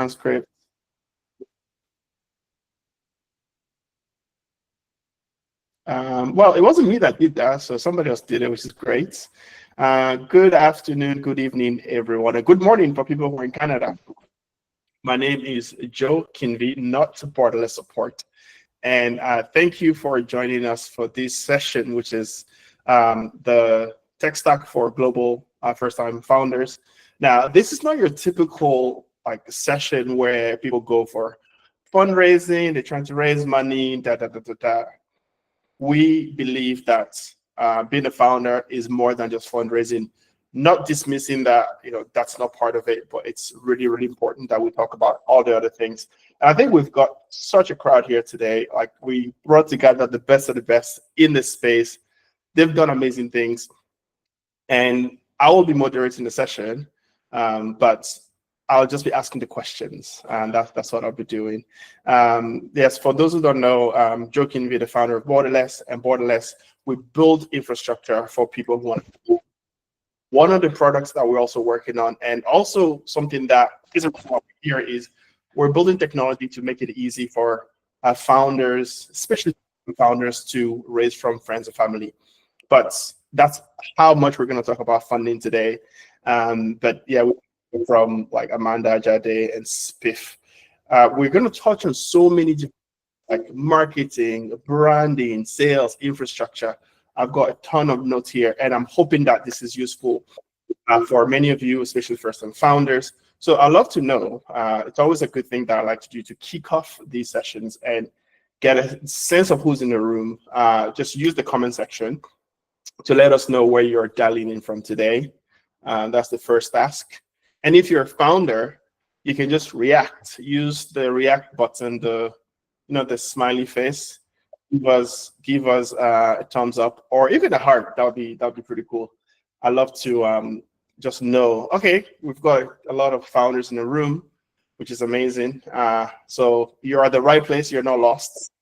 transcript. Well, it wasn't me that did that, so somebody else did it, which is great. Good afternoon, good evening, everyone, and good morning for people who are in Canada. My name is Joe Kinvey, not Borderless Support, and thank you for joining us for this session, which is the tech stack for global first-time founders. Now, this is not your typical session where people go for fundraising, they're trying to raise money, We believe that being a founder is more than just fundraising. Not dismissing that, that's not part of it, but it's really, really important that we talk about all the other things. And I think we've got such a crowd here today. We brought together the best of the best in this space. They've done amazing things. And I will be moderating the session, but I'll just be asking the questions, and that's what I'll be doing. Yes, for those who don't know, Joe Kinvey, the founder of Borderless, and Borderless, we build infrastructure for people who want to. One of the products that we're also working on, and also something that isn't here, is we're building technology to make it easy for founders, especially founders, to raise from friends and family. But that's how much we're going to talk about funding today. But yeah, from Amanda, Jade, and Spiff. We're going to touch on so many marketing, branding, sales, infrastructure. I've got a ton of notes here, and I'm hoping that this is useful for many of you, especially first-time founders. So I'd love to know, it's always a good thing that I like to do to kick off these sessions and get a sense of who's in the room. Just use the comment section to let us know where you're dialing in from today. That's the first task. And if you're a founder, you can just react. Use the react button, the smiley face. Give us a thumbs up, or even a heart. That'd be pretty cool. I love to just know. Okay, we've got a lot of founders in the room, which is amazing. So you're at the right place. You're not lost.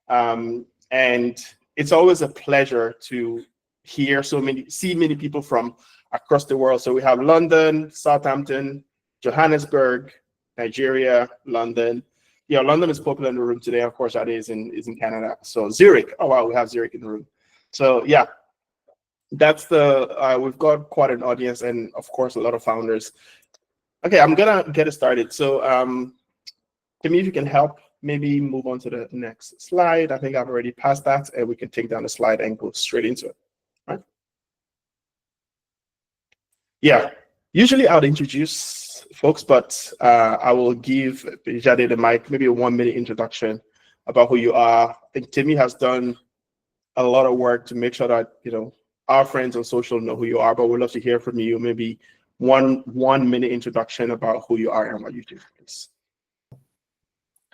And it's always a pleasure to see many people from across the world. So we have London, Southampton, Johannesburg, Nigeria, London. Yeah, London is popular in the room today. Of course, that is in Canada. So Zurich. Oh wow, we have Zurich in the room. So yeah, that's we've got quite an audience, and of course a lot of founders. Okay, I'm gonna get it started. So Timmy, if you can help, maybe move on to the next slide. I think I've already passed that, and we can take down the slide and go straight into it. Right? Yeah, usually I would introduce folks, but I will give Jade the mic, maybe a 1-minute introduction about who you are. I think Timmy has done a lot of work to make sure that our friends on social know who you are, but we'd love to hear from you. Maybe one minute introduction about who you are and what you do, please.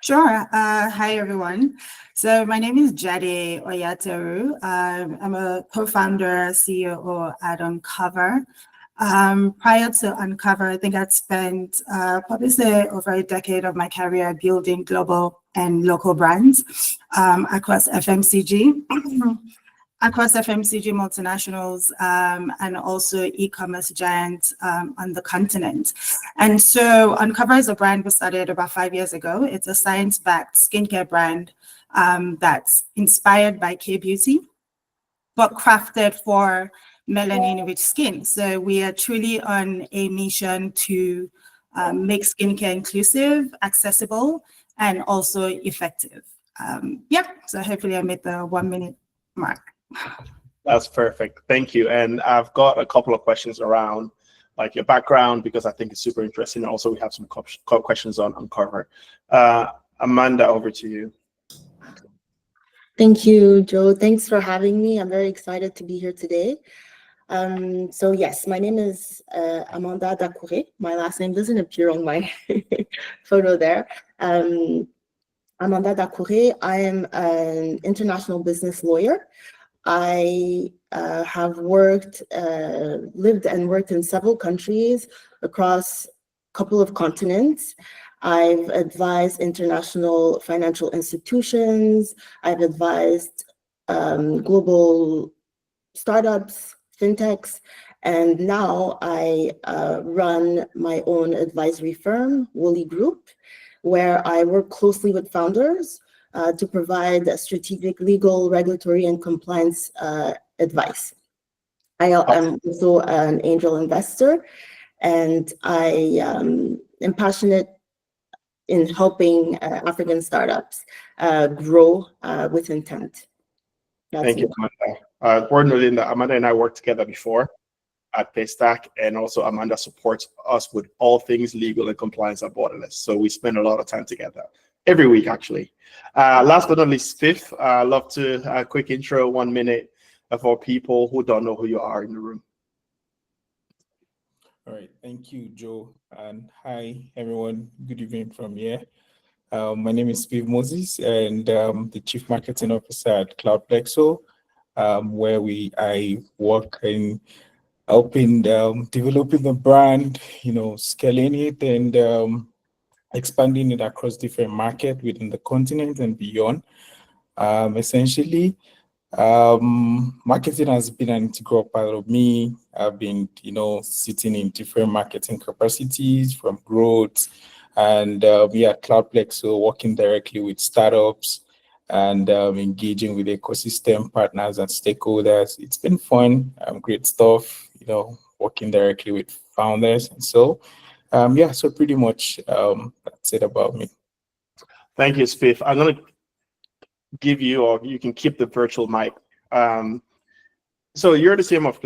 Sure. Hi, everyone. So my name is Jade Oyateru. I'm a co-founder, CEO at Uncover. Prior to Uncover, I think I'd spent probably over a decade of my career building global and local brands across FMCG, multinationals, and also e-commerce giants on the continent. And so Uncover is a brand we started about 5 years ago. It's a science-backed skincare brand that's inspired by K-beauty, but crafted for melanin-rich skin. So we are truly on a mission to make skincare inclusive, accessible, and also effective. So hopefully I made the 1-minute mark. That's perfect. Thank you. And I've got a couple of questions around your background, because I think it's super interesting. Also, we have some questions on Uncover. Amanda, over to you. Thank you, Joe. Thanks for having me. I'm very excited to be here today. So yes, my name is Amanda Dakoure. My last name doesn't appear on my photo there. Amanda Dakoure. I am an international business lawyer. I have lived and worked in several countries across a couple of continents. I've advised international financial institutions. I've advised global startups, fintechs, And now I run my own advisory firm, Wuli Group, where I work closely with founders to provide strategic, legal, regulatory, and compliance advice. I am also an angel investor, and I am passionate in helping African startups grow with intent. Thank you, Amanda. We're noting that Amanda and I worked together before at Paystack, and also Amanda supports us with all things legal and compliance at Borderless. So we spend a lot of time together every week, actually. Last but not least, Spiff, I'd love to quick intro, 1 minute, for people who don't know who you are in the room. All right, thank you, Joe, and hi, everyone. Good evening from here. My name is Spiff Moses, and the Chief Marketing Officer at CloudPlexo, where I work in helping developing the brand, scaling it and expanding it across different markets within the continent and beyond. Essentially, marketing has been an integral part of me. I've been, sitting in different marketing capacities from growth and we at CloudPlexo working directly with startups and engaging with ecosystem partners and stakeholders. It's been fun, great stuff, working directly with founders. And so, so pretty much that's it about me. Thank you, Spiff. I'm going to give you, or you can keep the virtual mic. So you're the CMO of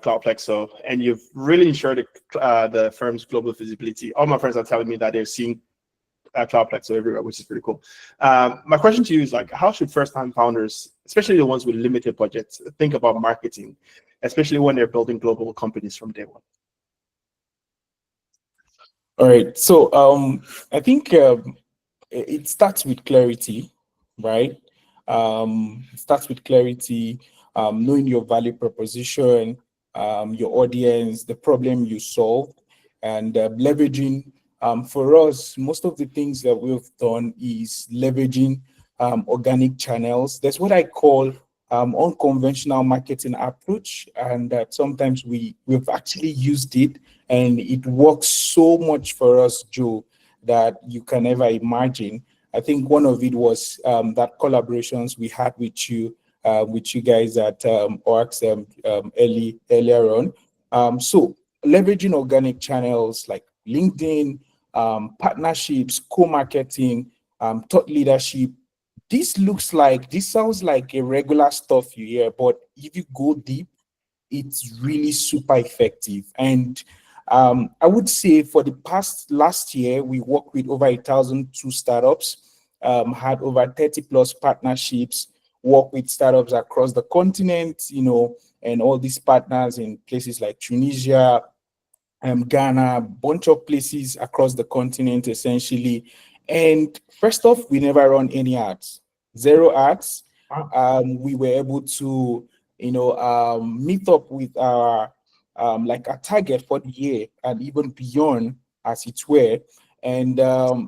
CloudPlexo, and you've really ensured the firm's global visibility. All my friends are telling me that they're seeing CloudPlexo everywhere, which is pretty cool. My question to you is, how should first-time founders, especially the ones with limited budgets, think about marketing, especially when they're building global companies from day one? All right. So I think it starts with clarity, right? It starts with clarity, knowing your value proposition, your audience, the problem you solve, and leveraging. For us, most of the things that we've done is leveraging organic channels. That's what I call unconventional marketing approach, and sometimes we've actually used it, and it works so much for us, Joe, that you can never imagine. I think one of it was that collaborations we had with you guys at OAX earlier on. So leveraging organic channels like LinkedIn, partnerships, co-marketing, thought leadership. This sounds like a regular stuff you hear, but if you go deep, it's really super effective. And I would say for the last year, we worked with over 1,002 startups, had over 30 plus partnerships, worked with startups across the continent, and all these partners in places like Tunisia, Ghana, a bunch of places across the continent, essentially. And first off, we never run any ads, 0 ads. We were able to, meet up with our a target for the year and even beyond, as it were. And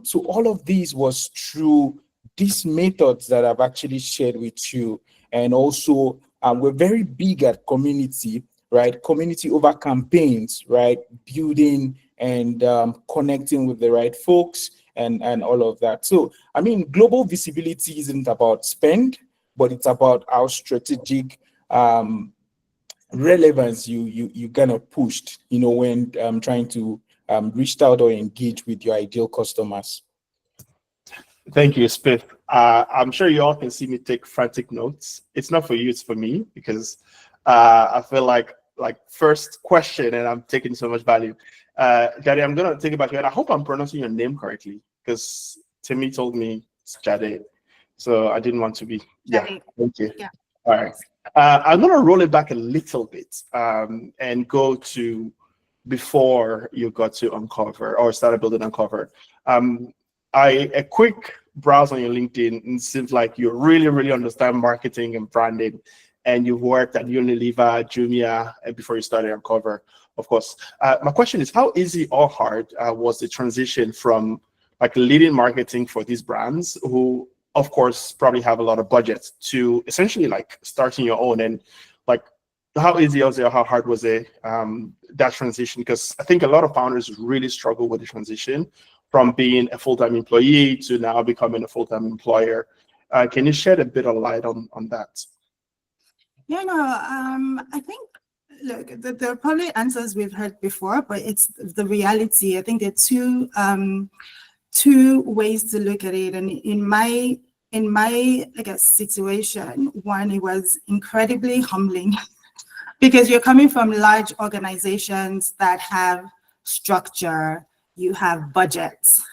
so all of these was through these methods that I've actually shared with you. And also, we're very big at community, right? Community over campaigns, right? Building and connecting with the right folks and all of that. So, I mean, global visibility isn't about spend, but it's about how strategic relevance you kind of pushed, when trying to reach out or engage with your ideal customers. Thank you, Spiff. I'm sure you all can see me take frantic notes. It's not for you, it's for me, because I feel like first question, and I'm taking so much value. Jade, I'm gonna take it back to you, and I hope I'm pronouncing your name correctly, because Timmy told me it's Jade, so I didn't want to be. Yeah, thank you. Yeah. All right. I'm gonna roll it back a little bit and go to before you got to Uncover or started building Uncover. A quick browse on your LinkedIn, and it seems like you really, really understand marketing and branding, and you've worked at Unilever, Jumia, before you started Uncover, of course. My question is, how easy or hard was the transition from leading marketing for these brands who, of course, probably have a lot of budget, to essentially starting your own? And how easy was it, or how hard was it, that transition? Because I think a lot of founders really struggle with the transition from being a full-time employee to now becoming a full-time employer. Can you shed a bit of light on that? Yeah, no, I think, look, there are probably answers we've heard before, but it's the reality. I think there are two ways to look at it. And in my like a situation, one, it was incredibly humbling because you're coming from large organizations that have structure, you have budgets.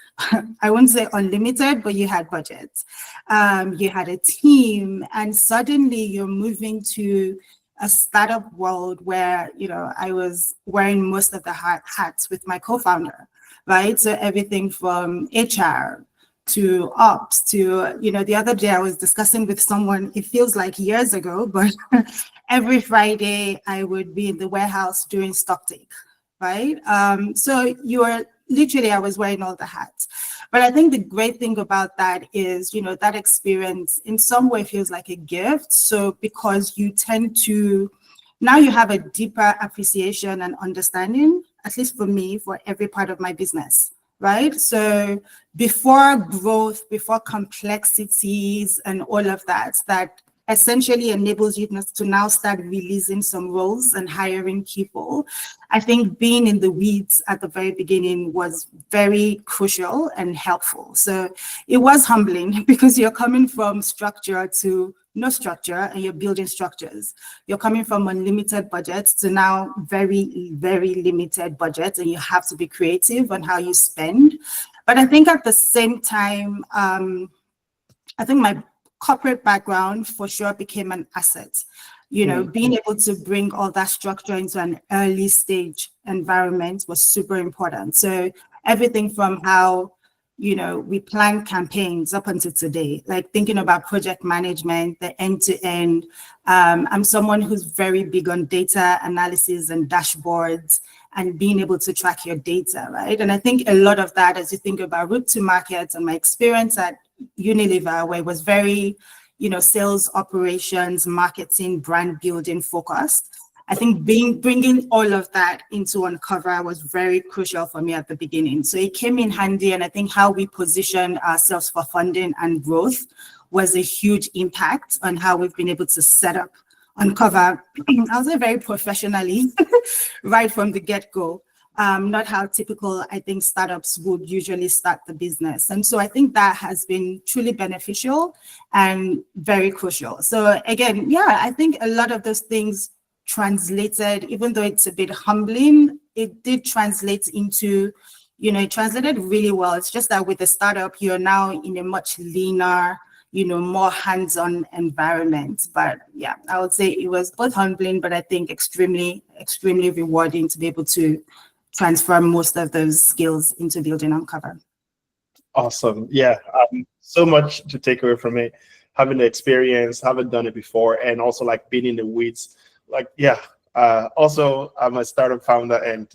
I wouldn't say unlimited, but you had budgets. You had a team, and suddenly you're moving to a startup world where, I was wearing most of the hats with my co-founder, right? So everything from HR to ops to, the other day I was discussing with someone, it feels like years ago, but every Friday I would be in the warehouse doing stock take, right? So I was wearing all the hats. But I think the great thing about that is, that experience in some way feels like a gift. So because you tend to, now you have a deeper appreciation and understanding, at least for me, for every part of my business, right? So before growth, before complexities and all of that essentially enables you to now start releasing some roles and hiring people. I think being in the weeds at the very beginning was very crucial and helpful. So it was humbling because you're coming from structure to no structure and you're building structures. You're coming from unlimited budgets to now very, very limited budgets, and you have to be creative on how you spend. But I think at the same time, I think my corporate background for sure became an asset. Being able to bring all that structure into an early stage environment was super important. So everything from how, we plan campaigns up until today, like thinking about project management, the end-to-end. I'm someone who's very big on data analysis and dashboards and being able to track your data, right? And I think a lot of that, as you think about route to market and my experience at Unilever, where it was very, sales operations, marketing, brand building focused. I think bringing all of that into Uncover was very crucial for me at the beginning. So it came in handy, and I think how we position ourselves for funding and growth was a huge impact on how we've been able to set up Uncover, I'll say very professionally, right from the get-go. Not how typical, I think, startups would usually start the business. And so I think that has been truly beneficial and very crucial. So again, yeah, I think a lot of those things translated, even though it's a bit humbling, it did translate into, it translated really well. It's just that with the startup, you're now in a much leaner, more hands-on environment. But yeah, I would say it was both humbling, but I think extremely, extremely rewarding to be able to transfer most of those skills into building Uncover. Awesome. Yeah. So much to take away from it. Having the experience, haven't done it before, and also like being in the weeds. Like, yeah. Also, I'm a startup founder, and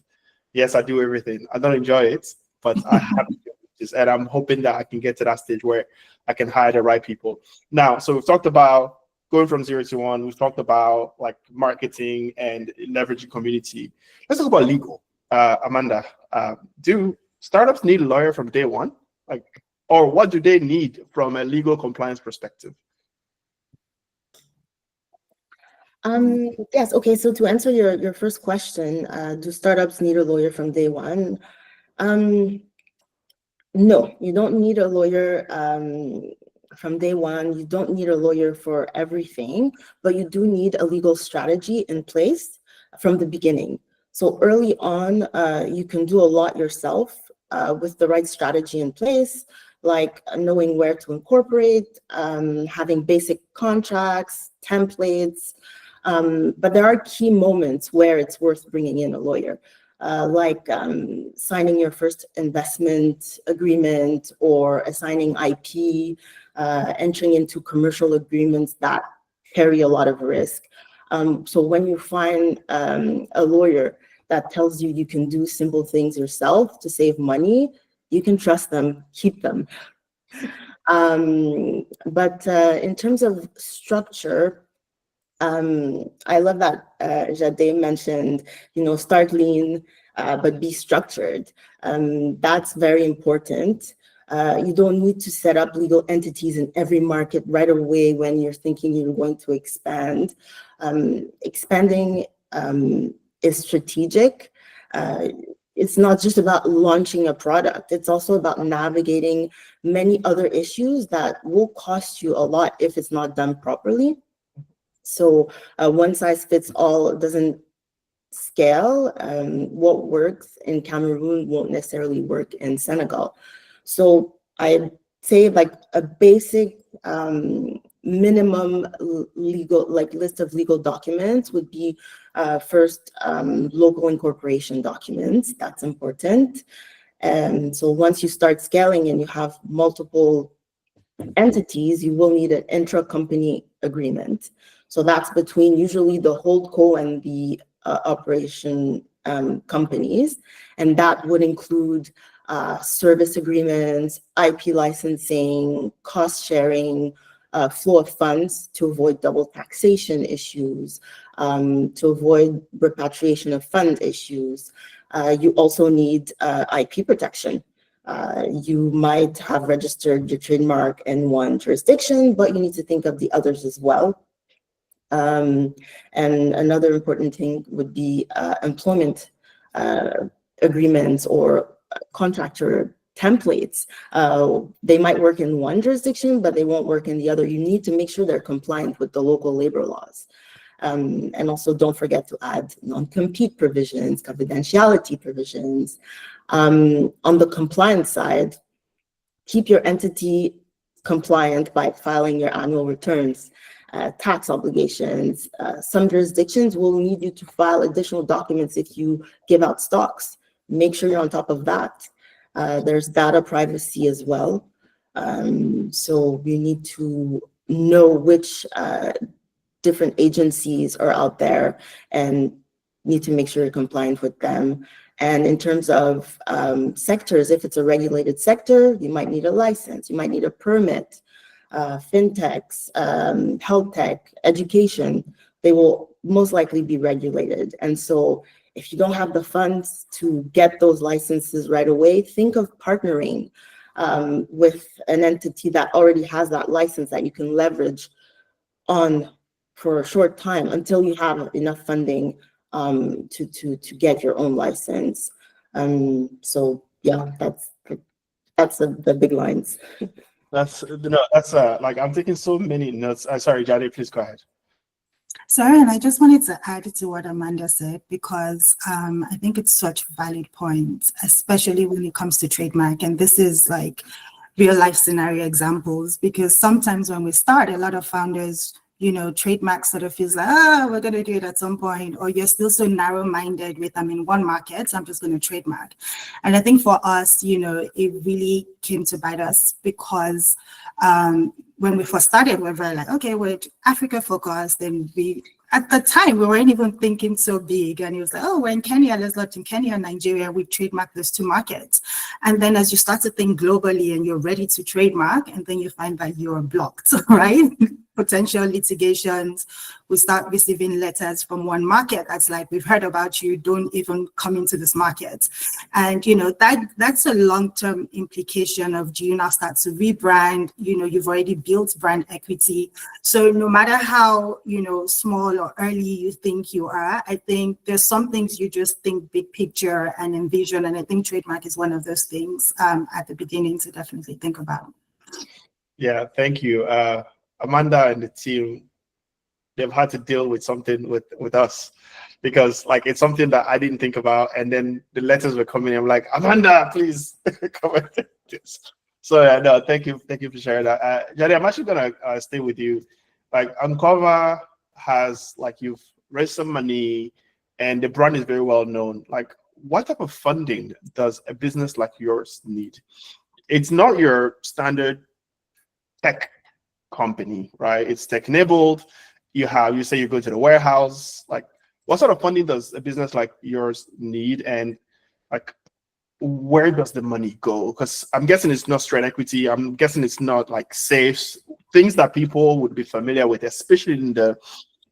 yes, I do everything. I don't enjoy it, but I have to do it. And I'm hoping that I can get to that stage where I can hire the right people. Now, so we've talked about going from 0 to 1. We've talked about like marketing and leveraging community. Let's talk about legal. Amanda, do startups need a lawyer from day one? Or what do they need from a legal compliance perspective? Yes, okay, so to answer your first question, do startups need a lawyer from day one? No, you don't need a lawyer from day one. You don't need a lawyer for everything, but you do need a legal strategy in place from the beginning. So early on, you can do a lot yourself with the right strategy in place, like knowing where to incorporate, having basic contracts, templates. But there are key moments where it's worth bringing in a lawyer, like signing your first investment agreement or assigning IP, entering into commercial agreements that carry a lot of risk. So when you find a lawyer that tells you you can do simple things yourself to save money, you can trust them, keep them. But in terms of structure, I love that Jade mentioned, start lean, but be structured. That's very important. You don't need to set up legal entities in every market right away when you're thinking you're going to expand. Expanding is strategic. It's not just about launching a product. It's also about navigating many other issues that will cost you a lot if it's not done properly. So one size fits all doesn't scale. What works in Cameroon won't necessarily work in Senegal. So I'd say like a basic minimum legal, like list of legal documents would be first local incorporation documents. That's important. And so once you start scaling and you have multiple entities, you will need an intra-company agreement. So that's between usually the holdco and the operation companies. And that would include service agreements, IP licensing, cost sharing, flow of funds to avoid double taxation issues, to avoid repatriation of fund issues. You also need IP protection. You might have registered your trademark in one jurisdiction, but you need to think of the others as well. And another important thing would be employment agreements or contractor templates. They might work in one jurisdiction, but they won't work in the other. You need to make sure they're compliant with the local labor laws. And also don't forget to add non-compete provisions, confidentiality provisions. On the compliance side, keep your entity compliant by filing your annual returns, tax obligations. Some jurisdictions will need you to file additional documents if you give out stocks. Make sure you're on top of that. There's data privacy as well. So we need to know which different agencies are out there and need to make sure you're compliant with them. And in terms of sectors, if it's a regulated sector, you might need a license, you might need a permit. Fintechs, health tech, education, they will most likely be regulated. And so if you don't have the funds to get those licenses right away, think of partnering with an entity that already has that license that you can leverage on for a short time until you have enough funding to get your own license. So yeah, that's the big lines. That's like I'm taking so many notes. Sorry, Jade, please go ahead. Sorry, and I just wanted to add to what Amanda said, because I think it's such valid points, especially when it comes to trademark. And this is like real life scenario examples, because sometimes when we start, a lot of founders, trademark sort of feels like, we're going to do it at some point, or you're still so narrow-minded with, I'm in one market, so I'm just going to trademark. And I think for us, it really came to bite us because when we first started, we were very like, okay, we're Africa focused, and at the time, we weren't even thinking so big. And it was like, we're in Kenya, let's look in Kenya and Nigeria, we trademark those two markets. And then as you start to think globally and you're ready to trademark, and then you find that you're blocked, right? Potential litigations, we start receiving letters from one market that's like, we've heard about you, don't even come into this market. And that's a long-term implication of, do you now start to rebrand? You've already built brand equity. So no matter how small or early you think you are, I think there's some things you just think big picture and envision, and I think trademark is one of those things at the beginning to definitely think about. Yeah, thank you. Amanda and the team, they've had to deal with something with us, because like it's something that I didn't think about, and then the letters were coming. I'm like, Amanda, please come and take this. So yeah, no, thank you for sharing that. Jade, I'm actually gonna stay with you. Like Uncover has, like, you've raised some money, and the brand is very well known. Like, what type of funding does a business like yours need? It's not your standard tech company, right? It's tech enabled. You say you go to the warehouse. Like, what sort of funding does a business like yours need, and like, where does the money go? Because I'm guessing it's not straight equity. I'm guessing it's not like safes, things that people would be familiar with, especially in the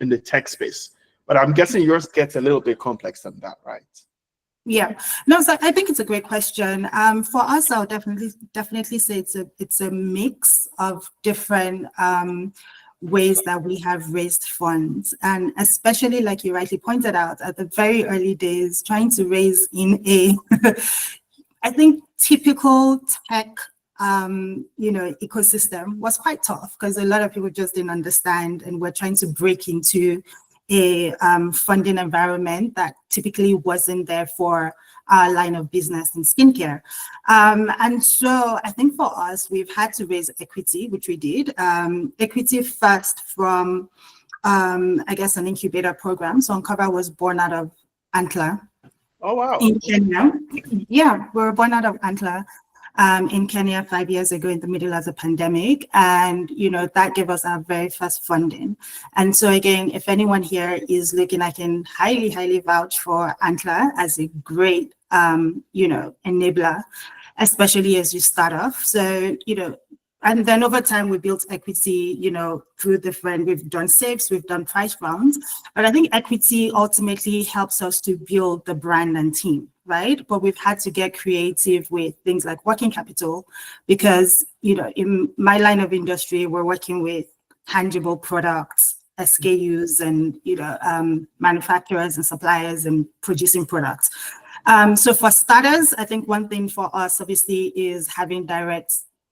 in the tech space. But I'm guessing yours gets a little bit complex than that, right? Yeah, no, so I think it's a great question. For us, I'll definitely say it's a mix of different ways that we have raised funds, and especially like you rightly pointed out, at the very early days, trying to raise in a, I think, typical tech ecosystem was quite tough because a lot of people just didn't understand, and we're trying to break into a funding environment that typically wasn't there for our line of business in skincare. And so I think for us, we've had to raise equity, which we did. Equity first from, I guess, an incubator program. So Uncover was born out of Antler. Oh, wow. In Kenya. Yeah, we were born out of Antler. In Kenya 5 years ago in the middle of the pandemic. And, that gave us our very first funding. And so again, if anyone here is looking, I can highly, highly vouch for Antler as a great, enabler, especially as you start off. So, and then over time, we built equity, through we've done SAFEs, we've done price rounds. But I think equity ultimately helps us to build the brand and team, right? But we've had to get creative with things like working capital because, in my line of industry, we're working with tangible products, SKUs, and, manufacturers and suppliers and producing products. So for starters, I think one thing for us, obviously, is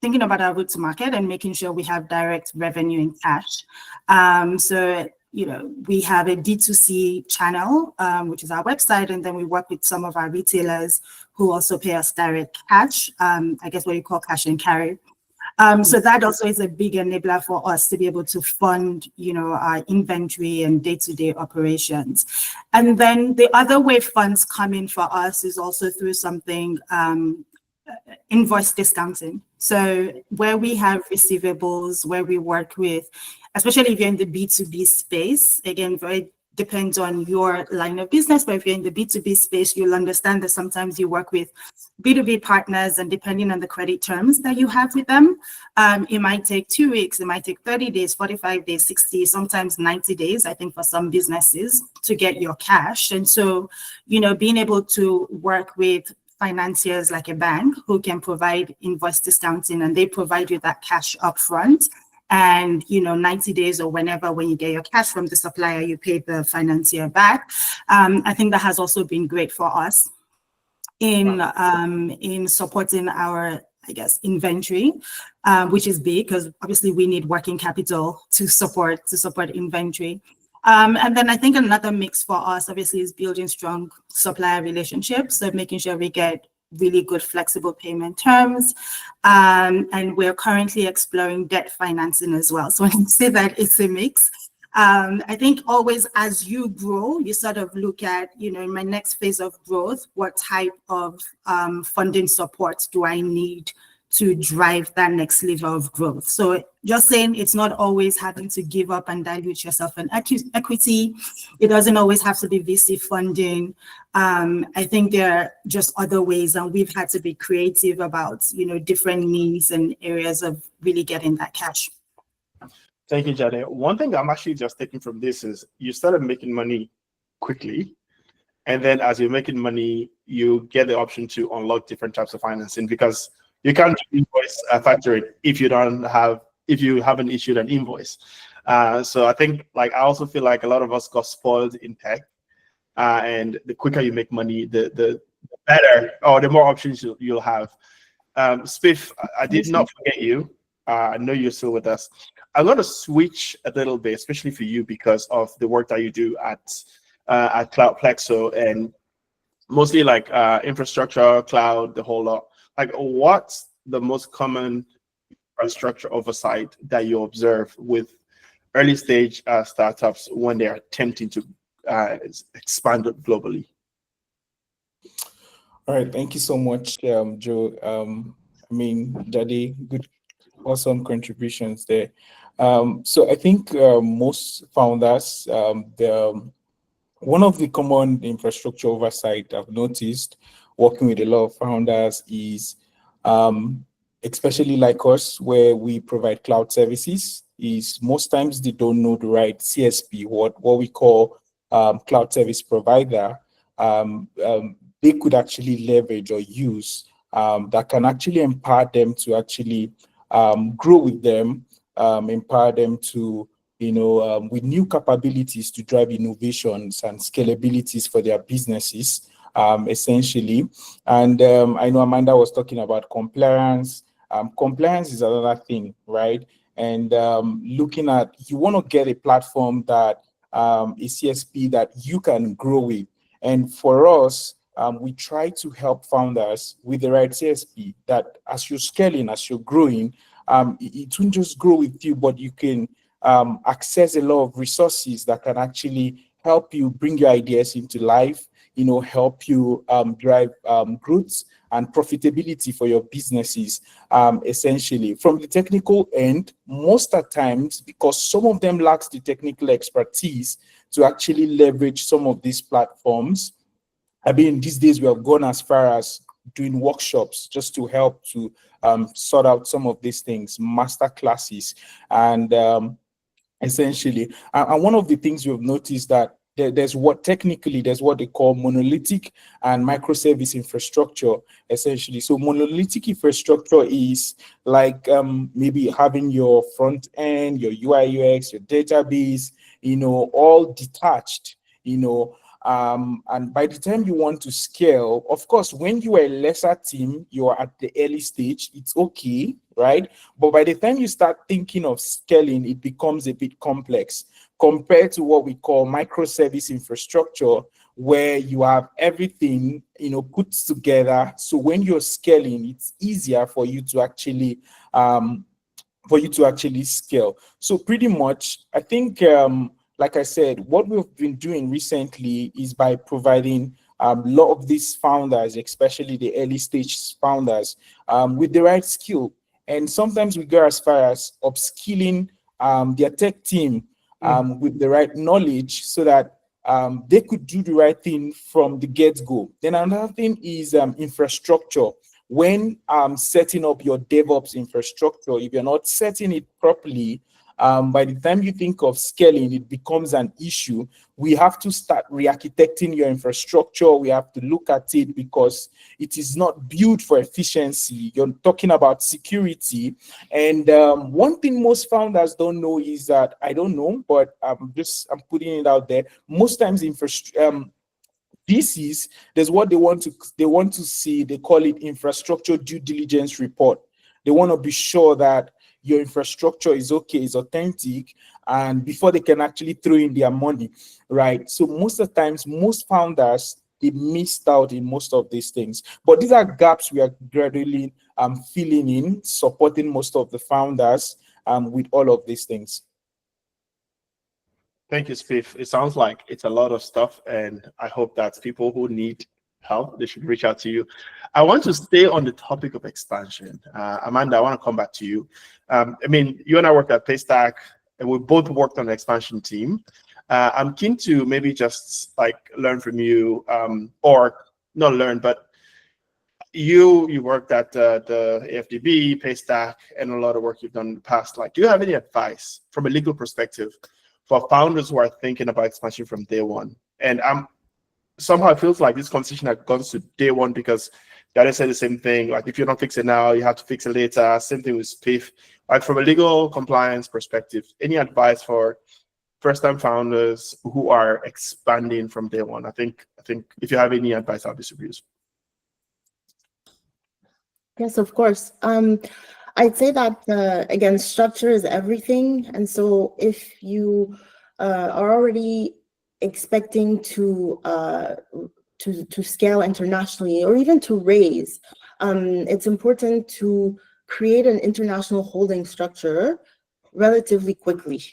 thinking about our route to market and making sure we have direct revenue in cash. So, we have a D2C channel, which is our website, and then we work with some of our retailers who also pay us direct cash, I guess what you call cash and carry. So that also is a big enabler for us to be able to fund, our inventory and day-to-day operations. And then the other way funds come in for us is also through something, invoice discounting. So where we have receivables, where we work with, especially if you're in the B2B space, again, very depends on your line of business, but if you're in the B2B space, you'll understand that sometimes you work with B2B partners, and depending on the credit terms that you have with them, it might take 2 weeks, it might take 30 days, 45 days, 60, sometimes 90 days, I think for some businesses, to get your cash. And so, being able to work with financiers like a bank who can provide invoice discounting, and they provide you that cash upfront. And 90 days or when you get your cash from the supplier, you pay the financier back. I think that has also been great for us in supporting our, I guess, inventory, which is big because obviously we need working capital to support inventory. And then I think another mix for us, obviously, is building strong supplier relationships. So making sure we get really good flexible payment terms. And we're currently exploring debt financing as well. So when I say that, it's a mix. I think always as you grow, you sort of look at, in my next phase of growth, what type of funding support do I need to drive that next level of growth? So just saying, it's not always having to give up and dilute yourself in equity. It doesn't always have to be VC funding. I think there are just other ways, and we've had to be creative about, different needs and areas of really getting that cash. Thank you, Jade. One thing I'm actually just taking from this is you started making money quickly. And then as you're making money, you get the option to unlock different types of financing, because you can't invoice a factory if you haven't issued an invoice. So I think, I also feel like a lot of us got spoiled in tech, and the quicker you make money, the better, or the more options you'll have. Spiff, I did not forget you. I know you're still with us. I'm going to switch a little bit, especially for you, because of the work that you do at CloudPlexo, and mostly infrastructure, cloud, the whole lot. What's the most common infrastructure oversight that you observe with early stage startups when they are attempting to expand globally? All right, thank you so much, Joe. Jade, good, awesome contributions there. So I think most founders, one of the common infrastructure oversight I've noticed working with a lot of founders is especially like us, where we provide cloud services, is most times they don't know the right CSP, what we call cloud service provider. They could actually leverage or use that can actually empower them to actually grow with them, empower them to, with new capabilities to drive innovations and scalabilities for their businesses, essentially. And I know Amanda was talking about compliance. Compliance is another thing, right? And looking at, you want to get a platform that a CSP that you can grow with. And for us, we try to help founders with the right CSP that as you're scaling, as you're growing, it won't just grow with you, but you can access a lot of resources that can actually help you bring your ideas into life, help you drive growth and profitability for your businesses, essentially. From the technical end, most of the times, because some of them lacks the technical expertise to actually leverage some of these platforms. I mean, these days we have gone as far as doing workshops just to help to sort out some of these things, master classes, and essentially. And one of the things you've noticed that there's what they call monolithic and microservice infrastructure, essentially. So monolithic infrastructure is like maybe having your front end, your UI UX, your database, all detached, and by the time you want to scale, of course, when you are a lesser team, you are at the early stage, it's okay, right? But by the time you start thinking of scaling, it becomes a bit complex compared to what we call microservice infrastructure, where you have everything, put together. So when you're scaling, it's easier for you to actually scale. So pretty much, I think, like I said, what we've been doing recently is by providing a lot of these founders, especially the early stage founders, with the right skill. And sometimes we go as far as upskilling their tech team with the right knowledge so that they could do the right thing from the get-go. Then another thing is infrastructure. When setting up your DevOps infrastructure, if you're not setting it properly, by the time you think of scaling, it becomes an issue. We have to start re-architecting your infrastructure. We have to look at it because it is not built for efficiency. You're talking about security. And one thing most founders don't know is that, I don't know, but I'm putting it out there. Most times VCs, there's what they want to see. They call it infrastructure due diligence report. They want to be sure that your infrastructure is okay, is authentic, and before they can actually throw in their money, right? So most of the times, most founders, they missed out in most of these things. But these are gaps we are gradually filling in, supporting most of the founders with all of these things. Thank you, Spiff. It sounds like it's a lot of stuff, and I hope that people who need help, they should reach out to you. I want to stay on the topic of expansion. Amanda, I want to come back to you. I mean, you and I worked at Paystack, and we both worked on the expansion team. I'm keen to maybe just like learn from you, or not learn, but you worked at the AFDB, Paystack, and a lot of work you've done in the past. Like, do you have any advice from a legal perspective for founders who are thinking about expansion from day one? And somehow it feels like this conversation has gone to day one because they said the same thing. Like, if you don't fix it now, you have to fix it later. Same thing with Spiff. Like, from a legal compliance perspective, any advice for first-time founders who are expanding from day one? I think if you have any advice, I'll be super useful. Yes, of course. I'd say that again, structure is everything, and so if you are already expecting to scale internationally or even to raise, it's important to create an international holding structure relatively quickly.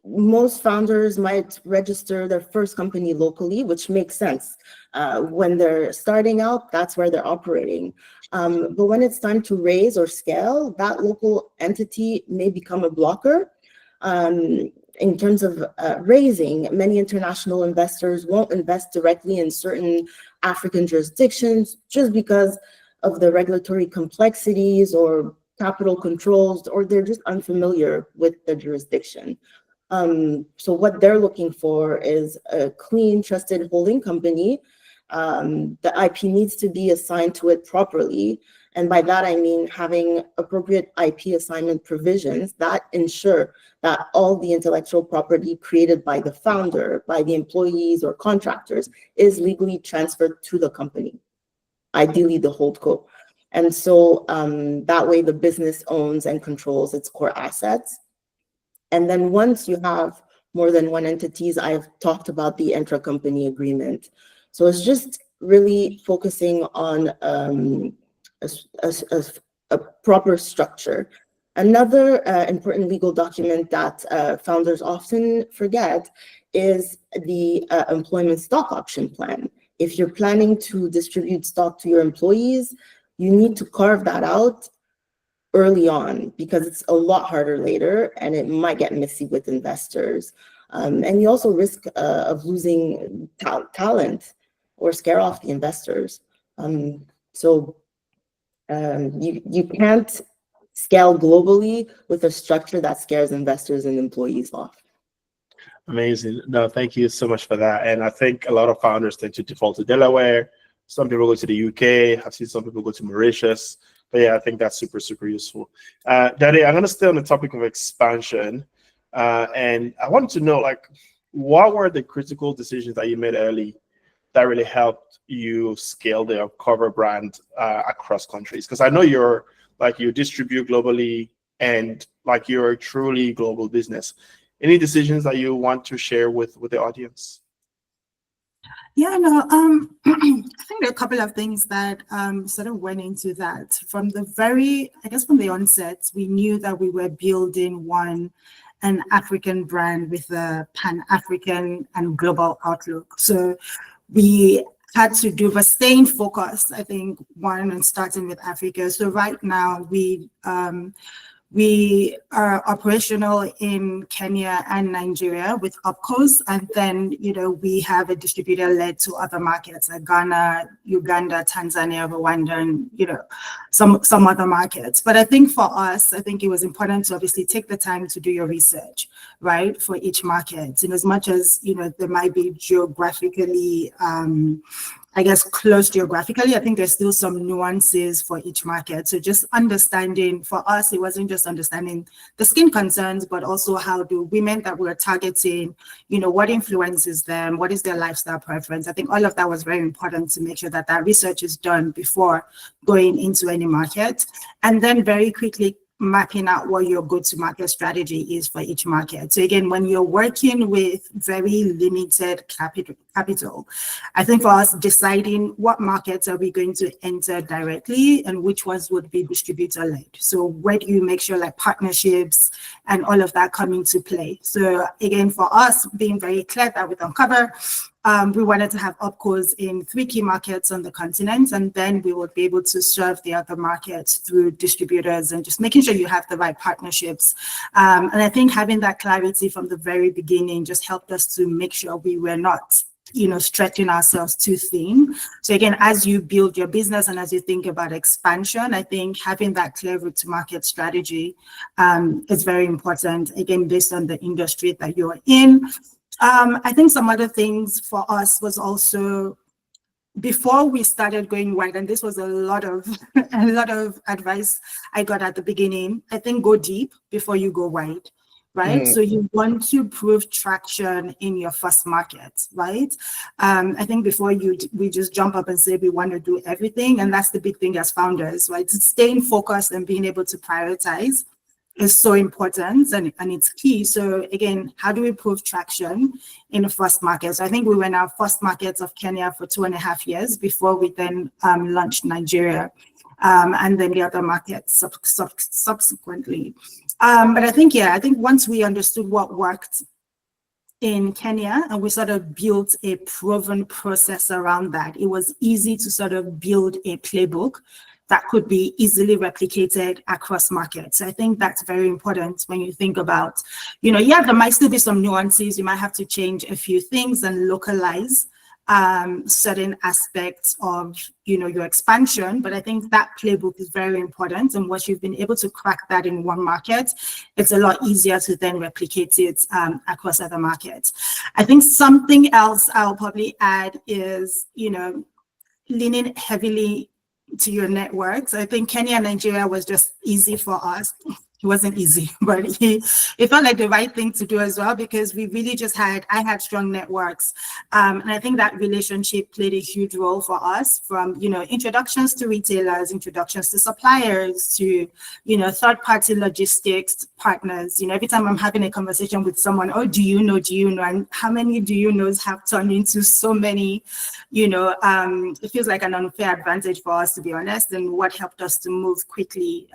Most founders might register their first company locally, which makes sense. When they're starting out, that's where they're operating. But when it's time to raise or scale, that local entity may become a blocker. In terms of raising, many international investors won't invest directly in certain African jurisdictions just because of the regulatory complexities or capital controls, or they're just unfamiliar with the jurisdiction. So what they're looking for is a clean, trusted holding company. The IP needs to be assigned to it properly. And by that, I mean having appropriate IP assignment provisions that ensure that all the intellectual property created by the founder, by the employees or contractors, is legally transferred to the company, ideally the holdco. And so that way the business owns and controls its core assets. And then once you have more than one entities, I've talked about the intra-company agreement. So it's just really focusing on a proper structure. Another important legal document that founders often forget is the employment stock option plan. If you're planning to distribute stock to your employees, you need to carve that out early on, because it's a lot harder later and it might get messy with investors. And you also risk of losing talent or scare off the investors. So you can't scale globally with a structure that scares investors and employees off. Amazing. No, thank you so much for that. And I think a lot of founders tend to default to Delaware. Some people go to the UK. I've seen some people go to Mauritius. But yeah, I think that's super, super useful. Jade, I'm going to stay on the topic of expansion. And I wanted to know, like, what were the critical decisions that you made early that really helped you scale the Uncover brand across countries? Because I know you distribute globally and like you're a truly global business. Any decisions that you want to share with the audience? Yeah, no, I think there are a couple of things that sort of went into that. From the onset, we knew that we were building an African brand with a Pan-African and global outlook. So we had to do, but staying focused, I think, and starting with Africa. So right now we are operational in Kenya and Nigeria with opcos, and then we have a distributor led to other markets like Ghana, Uganda, Tanzania, Rwanda, and some other markets. But I think for us, I think it was important to obviously take the time to do your research, right, for each market. And as much as there might be geographically close geographically, I think there's still some nuances for each market. So just understanding, for us, it wasn't just understanding the skin concerns, but also how do women that we're targeting, what influences them, what is their lifestyle preference. I think all of that was very important to make sure that that research is done before going into any market. And then very quickly mapping out what your go-to-market strategy is for each market. So again, when you're working with very limited capital, I think for us, deciding what markets are we going to enter directly and which ones would be distributor-led. So where do you make sure like partnerships and all of that come into play? So again, for us, being very clear that with Uncover, we wanted to have opcos in 3 key markets on the continent, and then we would be able to serve the other markets through distributors and just making sure you have the right partnerships. And I think having that clarity from the very beginning just helped us to make sure we were not stretching ourselves too thin. So again, as you build your business and as you think about expansion, I think having that clear route to market strategy is very important, again, based on the industry that you're in. I think some other things for us was also, before we started going wide, and this was a lot of advice I got at the beginning, I think go deep before you go wide, right? So you want to prove traction in your first market, right? I think before we just jump up and say we want to do everything, and that's the big thing as founders, right? Staying focused and being able to prioritize is so important, and it's key. So again, how do we prove traction in the first market? So I think we were in our first market of Kenya for 2.5 years before we then launched Nigeria, and then the other markets subsequently. But I think once we understood what worked in Kenya and we sort of built a proven process around that, it was easy to sort of build a playbook that could be easily replicated across markets. So I think that's very important when you think about, there might still be some nuances. You might have to change a few things and localize certain aspects of, your expansion. But I think that playbook is very important. And once you've been able to crack that in one market, it's a lot easier to then replicate it across other markets. I think something else I'll probably add is, leaning heavily to your networks. I think Kenya and Nigeria was just easy for us. It wasn't easy, but it felt like the right thing to do as well, because we really I had strong networks. And I think that relationship played a huge role for us, from, introductions to retailers, introductions to suppliers, to, third-party logistics partners. Every time I'm having a conversation with someone, oh, do you know, and how many do you knows have turned into so many, it feels like an unfair advantage for us, to be honest, and what helped us to move quickly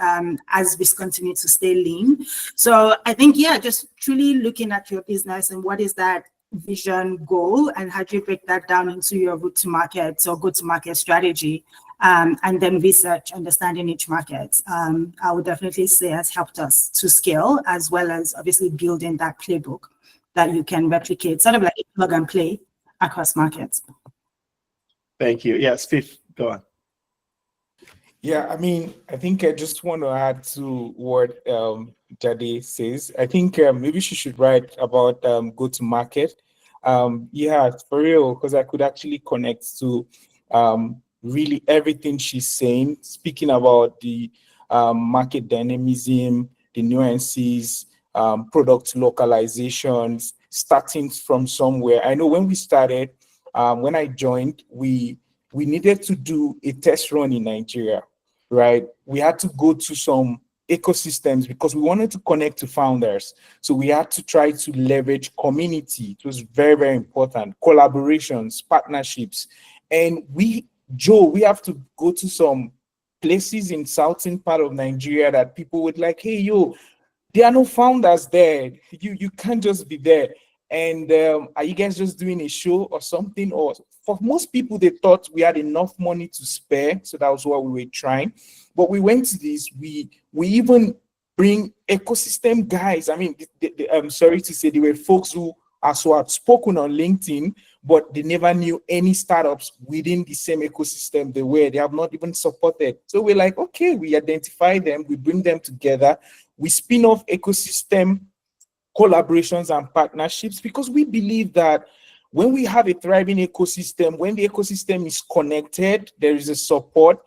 as we continue to stay lean. So I think, just truly looking at your business and what is that vision goal, and how do you break that down into your route to market or go to market strategy, and then research, understanding each market, I would definitely say has helped us to scale, as well as obviously building that playbook that you can replicate, sort of like a plug and play across markets. Thank you. Yes, Spiff, go on. Yeah, I think I just want to add to what Jade says. I think maybe she should write about go-to-market. Yeah, for real, because I could actually connect to really everything she's saying, speaking about the market dynamism, the nuances, product localizations, starting from somewhere. I know when we started, when I joined, we needed to do a test run in Nigeria. Right, we had to go to some ecosystems because we wanted to connect to founders. So we had to try to leverage community. It was very, very important. Collaborations, partnerships. And we have to go to some places in southern part of Nigeria that people would like, hey, yo, there are no founders there. You can't just be there. And are you guys just doing a show or something? Or for most people, they thought we had enough money to spare. So that was what we were trying. But we went to this, we even bring ecosystem guys. I'm sorry to say, there were folks who are so outspoken on LinkedIn, but they never knew any startups within the same ecosystem they were. They have not even supported. So we're like, okay, we identify them, we bring them together, we spin off ecosystem collaborations and partnerships, because we believe that when we have a thriving ecosystem, when the ecosystem is connected, there is a support,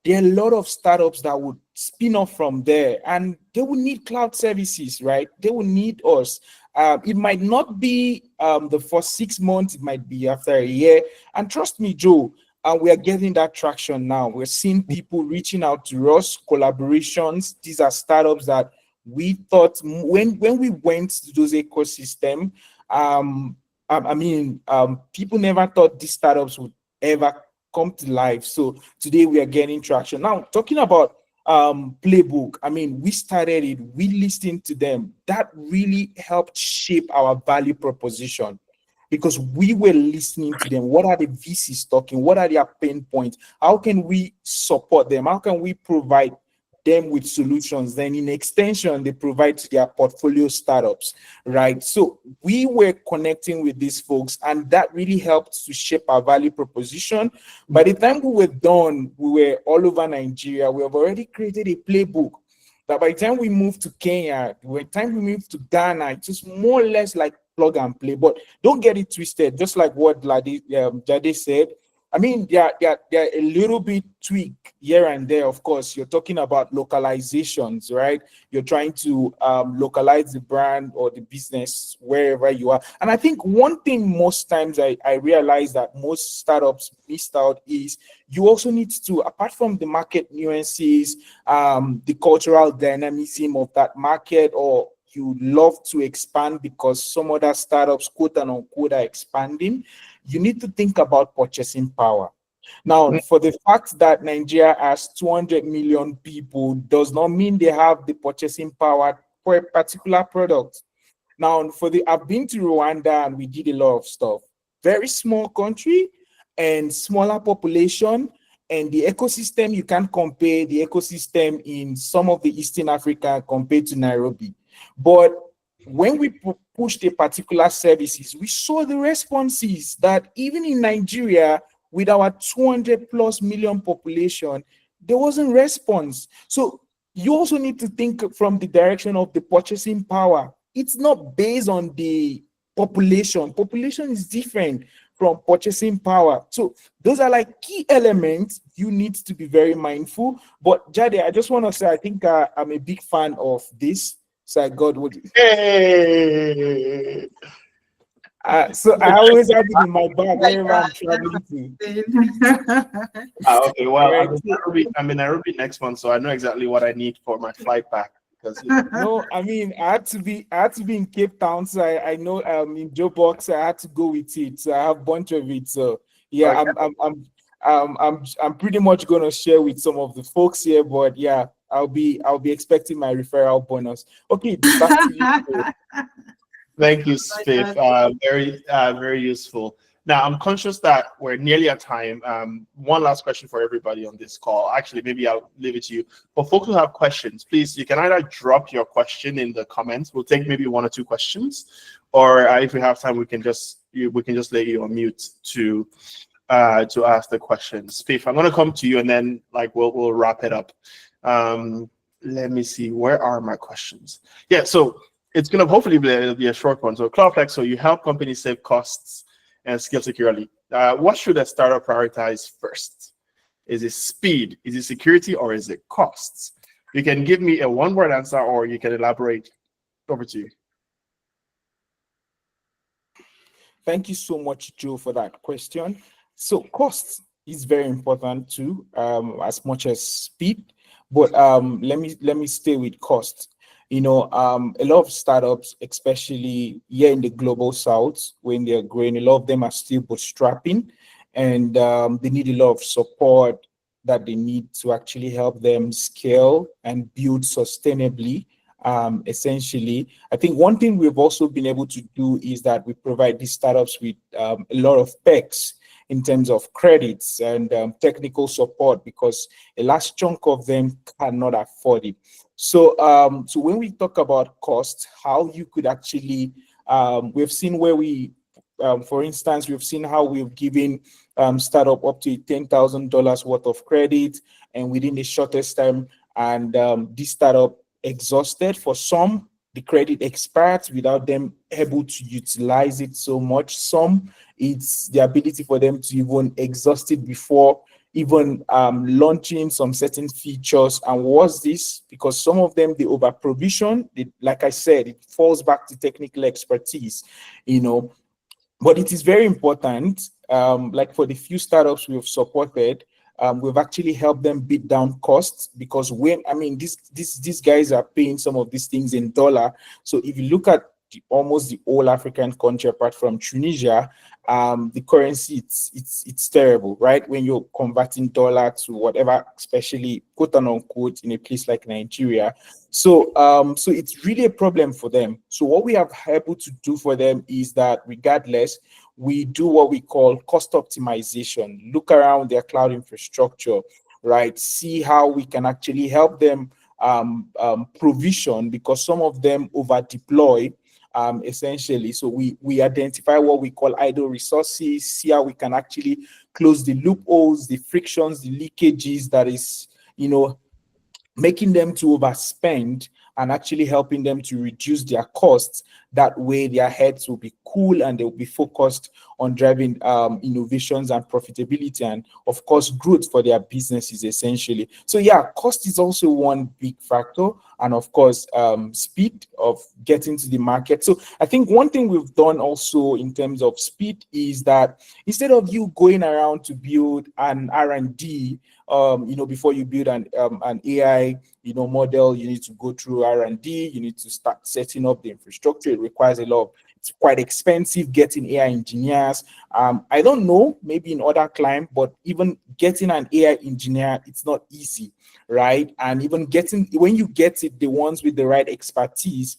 there are a lot of startups that would spin off from there, and they will need cloud services, right? They will need us. It might not be the first 6 months, it might be after a year. And trust me, Joe, we are getting that traction now. We're seeing people reaching out to us, collaborations. These are startups that we thought when we went to those ecosystems, people never thought these startups would ever come to life. So today we are getting traction. Now, talking about playbook, we started it, we listened to them. That really helped shape our value proposition, because we were listening to them. What are the VCs talking? What are their pain points? How can we support them? How can we provide them with solutions? Then in extension, they provide to their portfolio startups, right? So we were connecting with these folks, and that really helped to shape our value proposition. By the time we were done, we were all over Nigeria. We have already created a playbook that by the time we moved to Kenya, by the time we moved to Ghana, it's just more or less like plug and play. But don't get it twisted, just like what Jade said. They're a little bit tweak here and there. Of course, you're talking about localizations, right? You're trying to localize the brand or the business wherever you are. And I think one thing most times I realize that most startups missed out is you also need to, apart from the market nuances, the cultural dynamism of that market, or you love to expand because some other startups, quote and unquote, are expanding, you need to think about purchasing power. Now, for the fact that Nigeria has 200 million people does not mean they have the purchasing power for a particular product. Now, I've been to Rwanda and we did a lot of stuff. Very small country and smaller population, and the ecosystem, you can't compare the ecosystem in some of the Eastern Africa compared to Nairobi. But when we pushed a particular services, we saw the responses that even in Nigeria, with our 200 plus million population, there wasn't response. So you also need to think from the direction of the purchasing power. It's not based on the population. Population is different from purchasing power. So those are like key elements you need to be very mindful. But Jade, I just want to say, I think I'm a big fan of this. So I got what. Hey. So I always have it in my bag wherever I'm traveling to. Okay, well, Right. I'm in Nairobi next month, so I know exactly what I need for my flight back. Because No, I mean I had to be in Cape Town, so I know in Joburg, so I had to go with it. So I have a bunch of it. So yeah, Okay. I'm pretty much gonna share with some of the folks here, but yeah, I'll be expecting my referral bonus. Okay, back to you. Thank you, Spiff. Very useful. Now, I'm conscious that we're nearly at time. One last question for everybody on this call. Actually, maybe I'll leave it to you. For folks who have questions, please, you can either drop your question in the comments. We'll take maybe 1 or 2 questions, or if we have time, we can just let you on mute to ask the questions. Spiff, I'm going to come to you, and then we'll wrap it up. Let me see. Where are my questions? Yeah. So it's going to hopefully be a short one. So CloudPlexo, you help companies save costs and scale securely. What should a startup prioritize first? Is it speed? Is it security? Or is it costs? You can give me a one-word answer, or you can elaborate. Over to you. Thank you so much, Joe, for that question. So cost is very important too, as much as speed. But let me stay with cost. A lot of startups, especially here in the global south, when they're growing, a lot of them are still bootstrapping, and they need a lot of support that they need to actually help them scale and build sustainably. Essentially, I think one thing we've also been able to do is that we provide these startups with a lot of perks in terms of credits and technical support, because a large chunk of them cannot afford it. So, so when we talk about cost, how you could actually, we've seen where for instance, we've seen how we've given startup up to $10,000 worth of credit, and within the shortest time, and this startup exhausted. For some, the credit expired without them able to utilize it so much. Some, it's the ability for them to even exhaust it before even launching some certain features. And what's this? Because some of them, they over provision. Like I said, it falls back to technical expertise, but it is very important. Like for the few startups we've supported, we've actually helped them beat down costs, because these guys are paying some of these things in dollar. So if you look at almost the whole African country apart from Tunisia, the currency, it's terrible, right? When you're converting dollar to whatever, especially quote unquote in a place like Nigeria. So so it's really a problem for them. So what we have able to do for them is that regardless, we do what we call cost optimization. Look around their cloud infrastructure, right? See how we can actually help them provision, because some of them over deploy. Essentially, so we identify what we call idle resources, see how we can actually close the loopholes, the frictions, the leakages that is, making them to overspend, and actually helping them to reduce their costs. That way their heads will be cool and they'll be focused on driving innovations and profitability, and of course growth for their businesses essentially. So yeah, cost is also one big factor, and of course speed of getting to the market. So I think one thing we've done also in terms of speed is that instead of you going around to build an R&D, before you build an AI model, you need to go through R&D, you need to start setting up the infrastructure. It requires a lot of, it's quite expensive getting AI engineers. I don't know, maybe in other climes, but even getting an AI engineer, it's not easy, right? And even when you get it, the ones with the right expertise,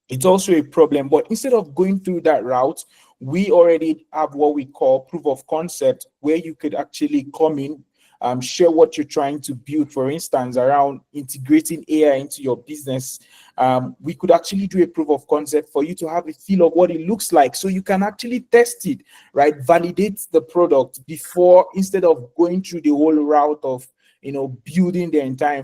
it's also a problem. But instead of going through that route, we already have what we call proof of concept, where you could actually come in share what you're trying to build, for instance, around integrating AI into your business. We could actually do a proof of concept for you to have a feel of what it looks like, so you can actually test it, right? Validate the product before, instead of going through the whole route of building the entire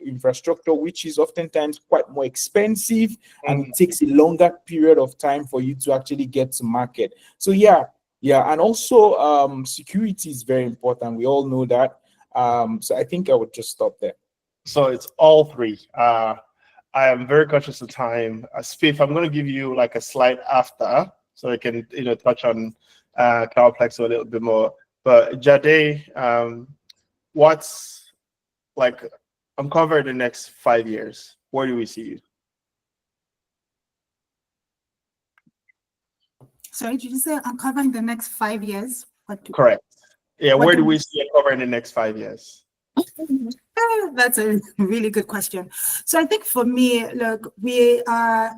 infrastructure, which is oftentimes quite more expensive, and it takes a longer period of time for you to actually get to market. So yeah, and also security is very important. We all know that. So I think I would just stop there. So it's all three. I am very conscious of time. Spiff, I'm going to give you like a slide after, so I can touch on CloudPlexo a little bit more. But Jade, what's like uncover the next 5 years? Where do we see you? Sorry, did you say uncovering the next 5 years? Correct. Yeah, where do we see uncover in the next 5 years? That's a really good question. So I think for me, look, we are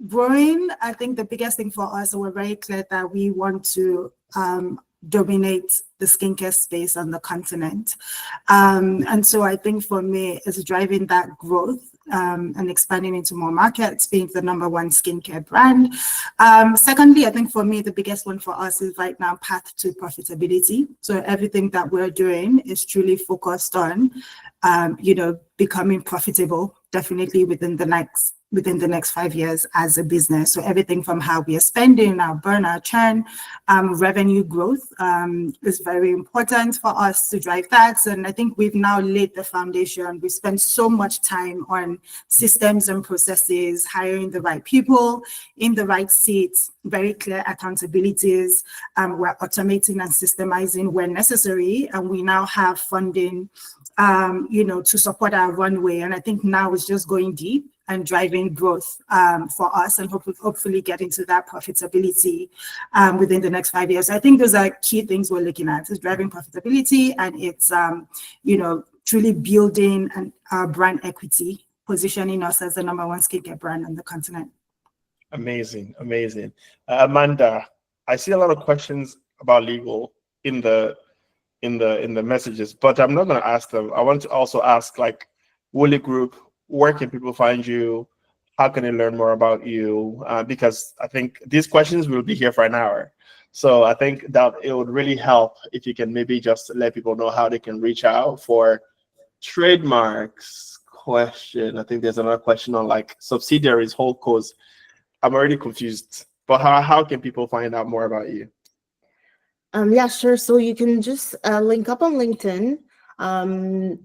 growing. I think the biggest thing for us, we're very clear that we want to dominate the skincare space on the continent. And so I think for me, it's driving that growth and expanding into more markets, being the #1 skincare brand. Secondly, I think for me, the biggest one for us is right now path to profitability. So everything that we're doing is truly focused on, becoming profitable, definitely within the next 5 years as a business. So everything from how we are spending, our burn, our churn, revenue growth is very important for us to drive that. And I think we've now laid the foundation. We spent so much time on systems and processes, hiring the right people in the right seats, very clear accountabilities. We're automating and systemizing where necessary, and we now have funding, to support our runway. And I think now it's just going deep and driving growth for us, and hopefully getting to that profitability within the next 5 years. I think those are key things we're looking at: is driving profitability, and it's truly building our brand equity, positioning us as the #1 skincare brand on the continent. Amazing. Amanda, I see a lot of questions about legal in the messages, but I'm not going to ask them. I want to also ask, like, Wuli Group, where can people find you? How can they learn more about you? Because I think these questions will be here for an hour. So I think that it would really help if you can maybe just let people know how they can reach out for trademarks. Question. I think there's another question on like subsidiaries, holdcos. I'm already confused. But how can people find out more about you? Yeah, sure. So you can just link up on LinkedIn.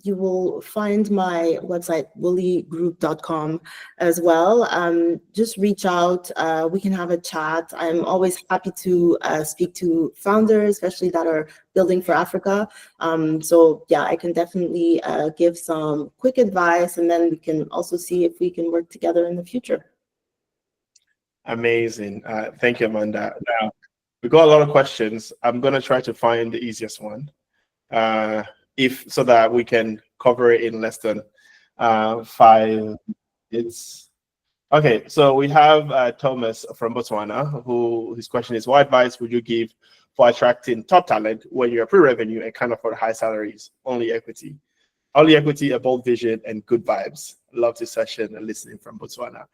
You will find my website, wuligroup.com, as well. Just reach out. We can have a chat. I'm always happy to speak to founders, especially that are building for Africa. So yeah, I can definitely give some quick advice, and then we can also see if we can work together in the future. Amazing. Thank you, Amanda. Now, we got a lot of questions. I'm going to try to find the easiest one, so that we can cover it in less than 5 minutes. Okay, so we have Thomas from Botswana, his question is, what advice would you give for attracting top talent when you're pre-revenue and can't afford high salaries? Only equity, a bold vision, and good vibes. Love this session and listening from Botswana.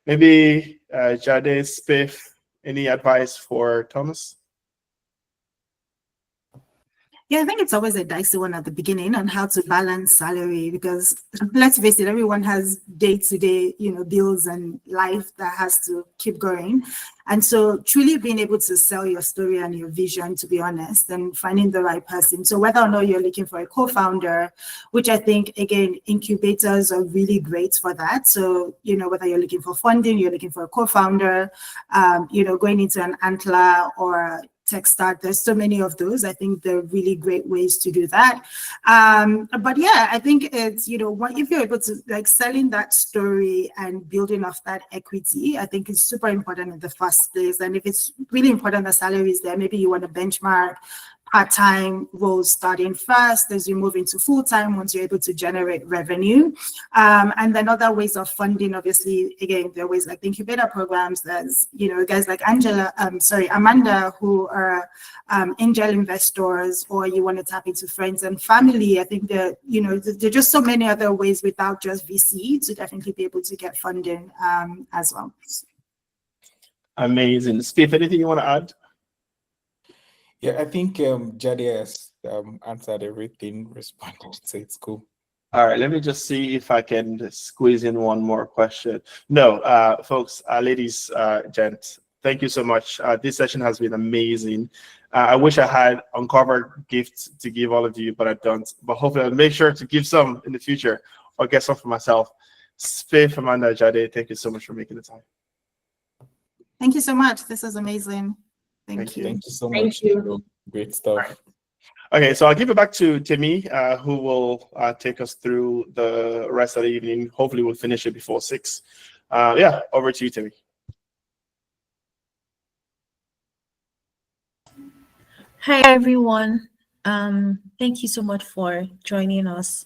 Maybe Jade, Spiff, any advice for Thomas? Yeah, I think it's always a dicey one at the beginning on how to balance salary, because let's face it, everyone has day-to-day, bills and life that has to keep going. And so truly being able to sell your story and your vision, to be honest, and finding the right person. So whether or not you're looking for a co-founder, which I think, again, incubators are really great for that. So, whether you're looking for funding, you're looking for a co-founder, going into an Antler or Techstart, there's so many of those. I think they're really great ways to do that. But yeah, I think it's, if you're able to like selling that story and building off that equity, I think is super important in the first place. And if it's really important, the salary is there, maybe you want to benchmark part-time roles starting first as you move into full-time once you're able to generate revenue. And then other ways of funding, obviously, again, there are ways like the incubator programs. There's, guys like Amanda, who are angel investors, or you want to tap into friends and family. I think that, there are just so many other ways without just VC to definitely be able to get funding as well. Amazing. Spiff, anything you want to add? Yeah, I think Jade has answered everything, responded, so it's cool. All right, let me just see if I can squeeze in one more question. No, folks, ladies, gents, thank you so much. This session has been amazing. I wish I had uncovered gifts to give all of you, but I don't. But hopefully I'll make sure to give some in the future or get some for myself. Spiff, Amanda, Jade, thank you so much for making the time. Thank you so much. This is amazing. Thank you. Thank you so Thank much. you. Great stuff. Okay, so I'll give it back to Timmy, who will take us through the rest of the evening. Hopefully we'll finish it before 6. Yeah, over to you, Timmy. Hi, everyone. Thank you so much for joining us.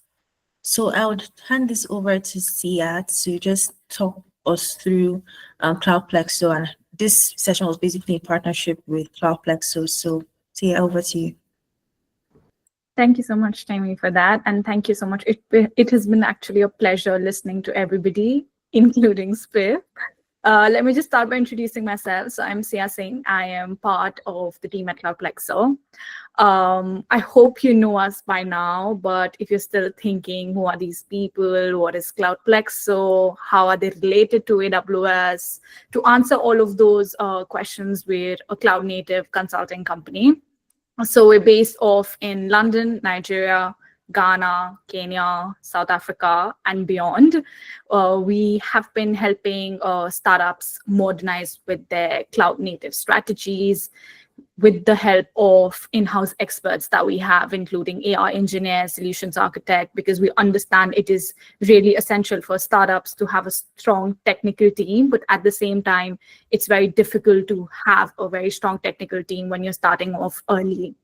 So I would hand this over to Sia to just talk us through CloudPlexo, and this session was basically in partnership with CloudPlexo. So Sia, over to you. Thank you so much, Tammy, for that. And thank you so much. It has been actually a pleasure listening to everybody, including Spiff. Let me just start by introducing myself. So I'm Sia Singh. I am part of the team at CloudPlexo. I hope you know us by now, but if you're still thinking, who are these people? What is CloudPlexo? How are they related to AWS? To answer all of those questions, we're a cloud native consulting company. So we're based off in London, Nigeria, Ghana, Kenya, South Africa, and beyond. We have been helping startups modernize with their cloud native strategies with the help of in-house experts that we have, including AI engineers, solutions architect, because we understand it is really essential for startups to have a strong technical team, but at the same time, it's very difficult to have a very strong technical team when you're starting off early.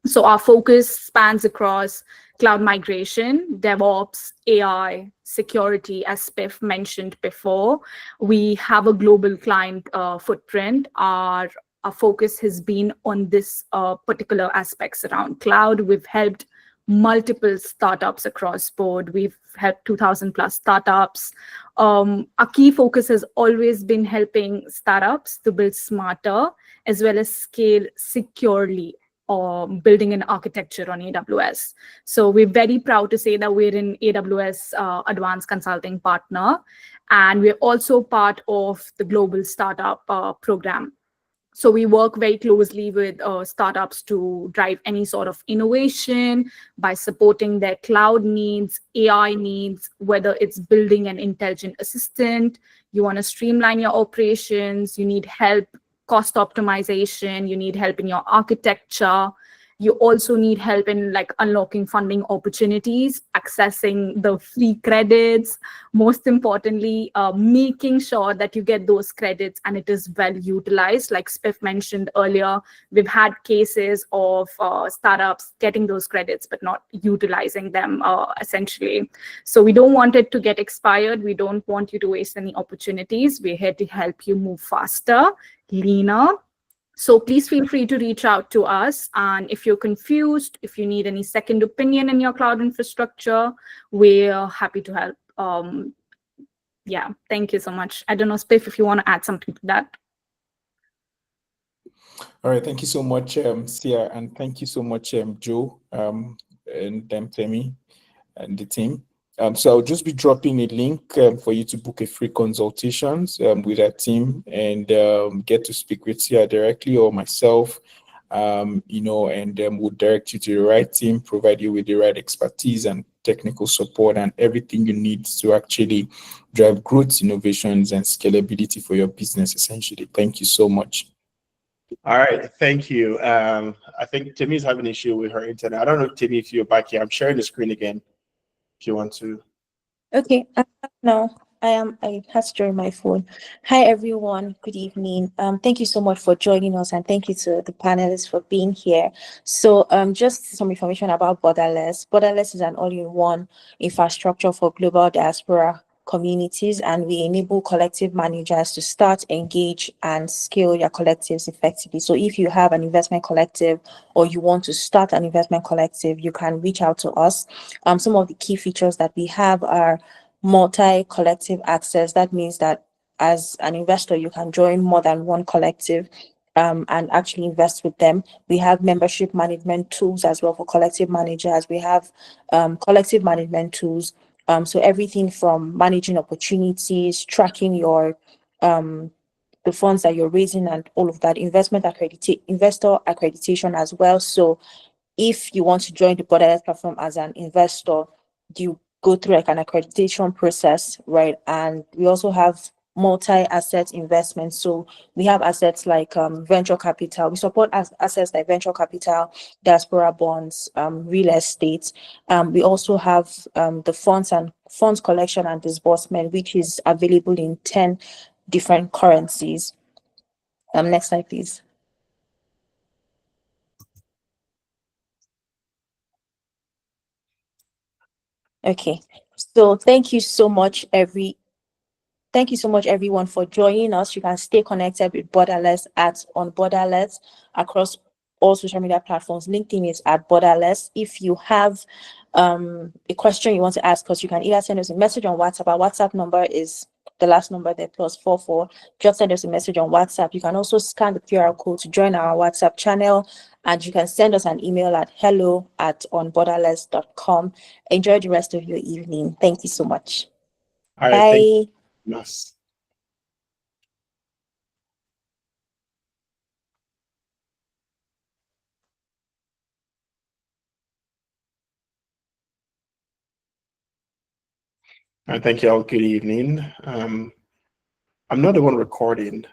So our focus spans across cloud migration, DevOps, AI, security, as Spiff mentioned before. We have a global client footprint. Our focus has been on this particular aspects around cloud. We've helped multiple startups across board. We've helped 2,000 plus startups. Our key focus has always been helping startups to build smarter as well as scale securely, or building an architecture on AWS. So we're very proud to say that we're an AWS Advanced Consulting Partner, and we're also part of the Global Startup Program. So we work very closely with startups to drive any sort of innovation by supporting their cloud needs, AI needs, whether it's building an intelligent assistant, you want to streamline your operations, you need help cost optimization, you need help in your architecture, you also need help in like unlocking funding opportunities, accessing the free credits, most importantly, making sure that you get those credits and it is well utilized. Like Spiff mentioned earlier, we've had cases of startups getting those credits but not utilizing them essentially. So we don't want it to get expired. We don't want you to waste any opportunities. We're here to help you move faster, leaner. So please feel free to reach out to us. And if you're confused, if you need any second opinion in your cloud infrastructure, we're happy to help. Yeah, thank you so much. I don't know, Spiff, if you want to add something to that. All right, thank you so much, Sia, and thank you so much, Joe, and Temi, and the team. So I'll just be dropping a link for you to book a free consultations with our team and get to speak with Sia directly or myself, and we'll direct you to the right team, provide you with the right expertise and technical support and everything you need to actually drive growth, innovations, and scalability for your business, essentially. Thank you so much. All right, thank you. I think Timmy's having an issue with her internet. I don't know, Timmy, if you're back here. I'm sharing the screen again. If you want to. Okay, no. I had to join my phone. Hi everyone, good evening. Thank you so much for joining us, and thank you to the panelists for being here. So just some information about Borderless. Borderless is an all-in-one infrastructure for global diaspora communities, and we enable collective managers to start, engage, and scale your collectives effectively. So if you have an investment collective or you want to start an investment collective, you can reach out to us. Some of the key features that we have are multi-collective access. That means that as an investor, you can join more than one collective and actually invest with them. We have membership management tools as well for collective managers. We have collective management tools. So everything from managing opportunities, tracking your the funds that you're raising and all of that, investor accreditation as well. So if you want to join the Borderless platform as an investor, you go through like an accreditation process, right? And we also have multi-asset investments. So we have assets like venture capital. We support assets like venture capital, diaspora bonds, real estate. We also have the funds collection and disbursement, which is available in 10 different currencies. Next slide, please. Okay, so thank you so much, everyone, for joining us. You can stay connected with Borderless on Borderless across all social media platforms. LinkedIn is at Borderless. If you have a question you want to ask us, you can either send us a message on WhatsApp. Our WhatsApp number is the last number there, +44. Just send us a message on WhatsApp. You can also scan the QR code to join our WhatsApp channel, and you can send us an email at hello@onborderless.com. Enjoy the rest of your evening. Thank you so much. All Bye. right, thank you. Yes. All right, thank you all. Good evening. I'm not the one recording.